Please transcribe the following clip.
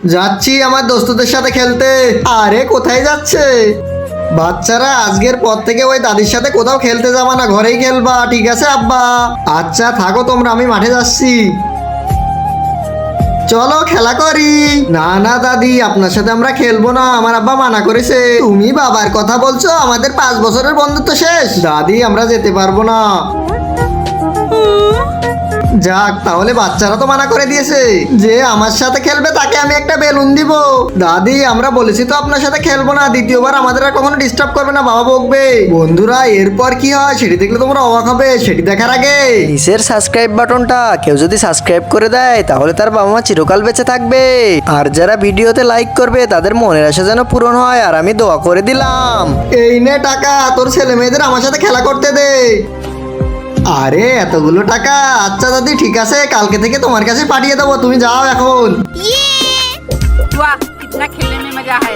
যাচ্ছি আমার দোস্তদের সাথে খেলতে। আরে কোথায় যাচ্ছে? বাচ্চারা আজকের পর থেকে ওই দাদির সাথে কোথাও খেলতে যাবা না, ঘরেই খেলবা, ঠিক আছে আব্বা? আচ্ছা থাকো তোমরা, আমি মাঠে যাচ্ছি। চলো খেলা করি। না না দাদি, আপনার সাথে আমরা খেলবো না, আমার আব্বা মানা করেছে। তুমি বাবার কথা বলছো? আমাদের 5 বছরের বন্ধুত্ব শেষ। দাদি আমরা যেতে পারবো না। যাক, তাহলে বাচ্চারা তো মানা করে দিয়েছে যে আমার সাথে খেলবে তাকে আমি একটা বেলুন দিব। দাদি আমরা বলেছি তো আপনার সাথে খেলবো না, দ্বিতীয়বার আমাদের আর কখনো ডিস্টার্ব করবে না, বাবা বকবে। বন্ধুরা এরপর কি হয় সেটি দেখলে তোমরা অবাক হবে। সেটি দেখার আগে নিচের সাবস্ক্রাইব বাটনটা কেউ যদি সাবস্ক্রাইব করে দেয় তাহলে তার বাবা মা চিরকাল বেঁচে থাকবে। আর যারা ভিডিওতে লাইক করবে তাদের মনের আশা যেন পূরণ হয়, আর আমি দোয়া করে দিলাম। এই নে টাকা, তোর ছেলে মেয়েদের আমার সাথে খেলা করতে দে। আরে এতগুলো টাকা? আচ্ছা দাদি ঠিক আছে, কালকে থেকে তোমার কাছে পাঠিয়ে দেবো, তুমি যাও এখন। वाह कितना खेलने में मजा है